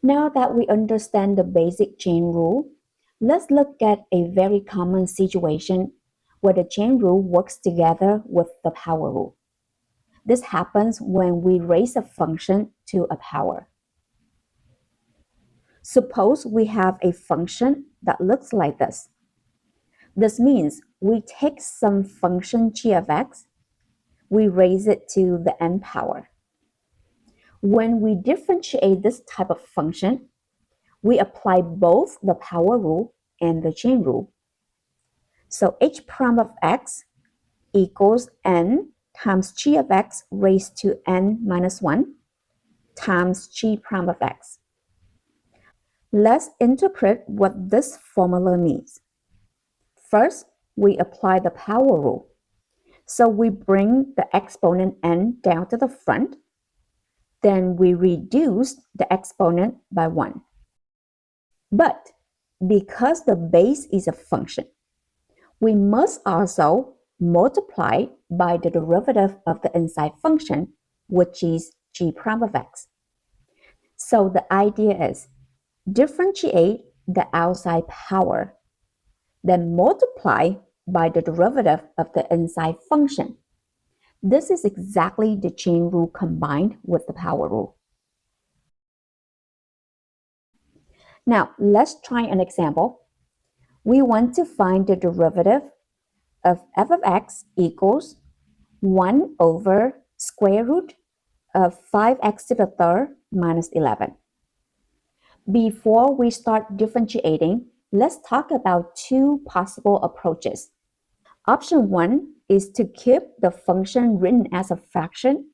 Now that we understand the basic chain rule, let's look at a very common situation where the chain rule works together with the power rule. This happens when we raise a function to a power. Suppose we have a function that looks like this. This means we take some function g of x, we raise it to the n power. When we differentiate this type of function, we apply both the power rule and the chain rule. So h prime of x equals n times g of x raised to n minus 1 times g prime of x. Let's interpret what this formula means. First, we apply the power rule. So we bring the exponent n down to the front. Then we reduce the exponent by 1. But because the base is a function, we must also multiply by the derivative of the inside function, which is g prime of x. So the idea is differentiate the outside power, then multiply by the derivative of the inside function. This is exactly the chain rule combined with the power rule. Now, let's try an example. We want to find the derivative of f of x equals 1 over square root of 5x to the third minus 11. Before we start differentiating, let's talk about two possible approaches. Option 1 is to keep the function written as a fraction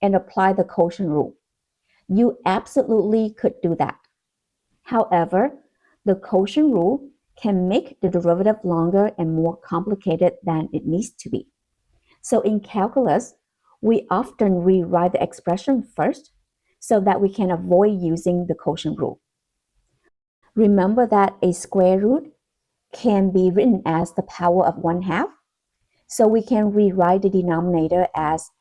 and apply the quotient rule. You absolutely could do that. However, the quotient rule can make the derivative longer and more complicated than it needs to be. So in calculus, we often rewrite the expression first so that we can avoid using the quotient rule. Remember that a square root can be written as the power of 1/2. So we can rewrite the denominator as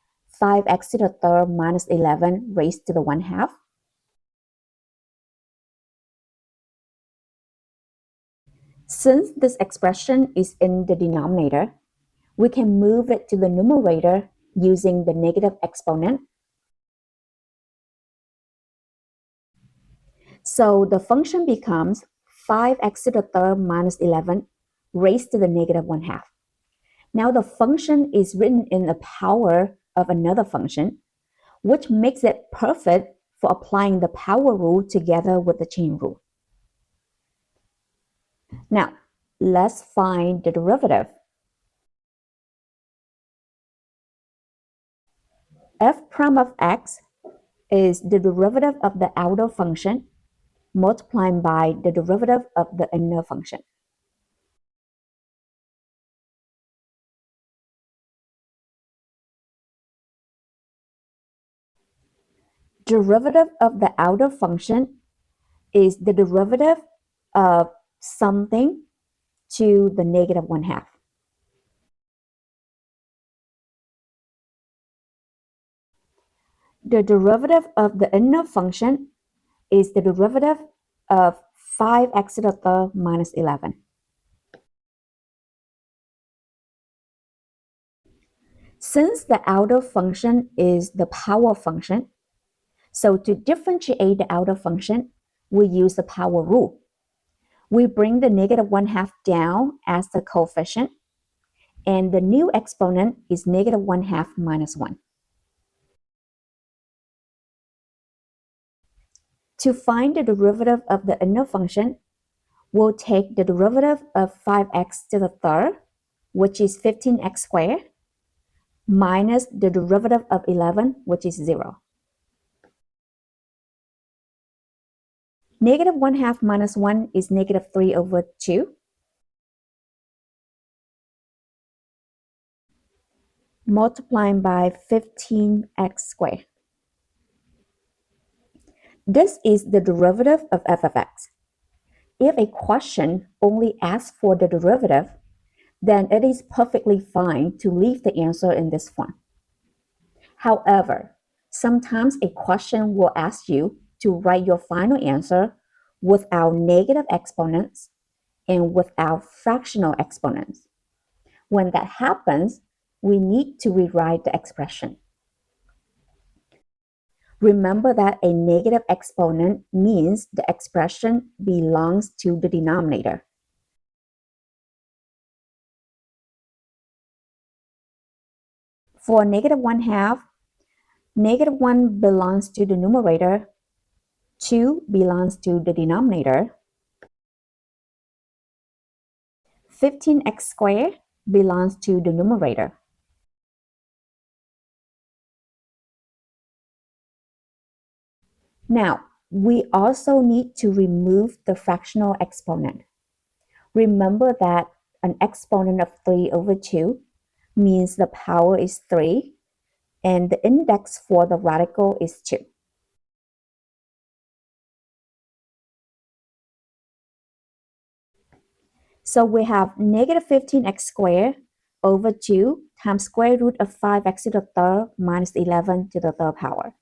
5x to the third minus 11 raised to the 1/2. Since this expression is in the denominator, we can move it to the numerator using the negative exponent. So the function becomes 5x to the third minus 11 raised to the negative 1/2. Now the function is written in the power of another function, which makes it perfect for applying the power rule together with the chain rule. Now, let's find the derivative. F prime of x is the derivative of the outer function multiplied by the derivative of the inner function. Derivative of the outer function is the derivative of something to the negative 1/2. The derivative of the inner function is the derivative of 5x to the third minus 11. Since the outer function is the power function, so to differentiate the outer function, we use the power rule. We bring the negative 1/2 down as the coefficient, and the new exponent is negative 1/2 minus 1. To find the derivative of the inner function, we'll take the derivative of 5x to the third, which is 15x squared, minus the derivative of 11, which is 0. Negative 1/2 minus 1 is negative 3 over 2. Multiplying by 15x squared. This is the derivative of f of x. If a question only asks for the derivative, then it is perfectly fine to leave the answer in this form. However, sometimes a question will ask you to write your final answer without negative exponents and without fractional exponents. When that happens, we need to rewrite the expression. Remember that a negative exponent means the expression belongs to the denominator. For -1/2, -1 belongs to the numerator, 2 belongs to the denominator, 15x squared belongs to the numerator. Now, we also need to remove the fractional exponent. Remember that an exponent of 3/2 means the power is 3 and the index for the radical is 2. So we have -15x squared over 2 times square root of 5x to the third minus 11 to the third power.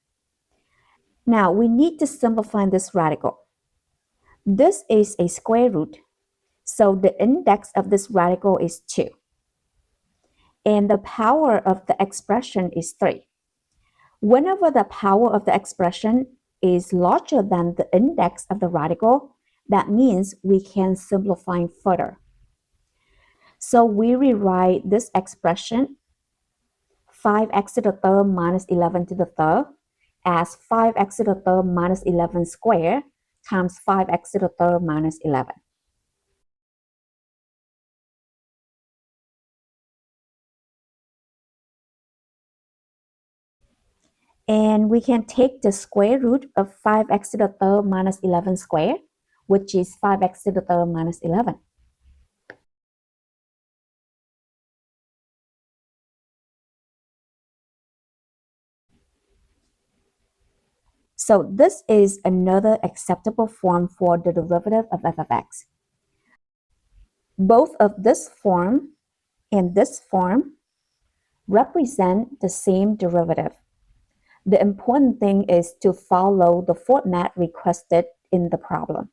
Now we need to simplify this radical. This is a square root, so the index of this radical is 2. And the power of the expression is 3. Whenever the power of the expression is larger than the index of the radical, that means we can simplify further. So we rewrite this expression 5x to the third minus 11 to the third as 5x to the third minus 11 squared times 5x to the third minus 11. And we can take the square root of 5x to the third minus 11 squared, which is 5x to the third minus 11. So this is another acceptable form for the derivative of f of x. Both of this form and this form represent the same derivative. The important thing is to follow the format requested in the problem.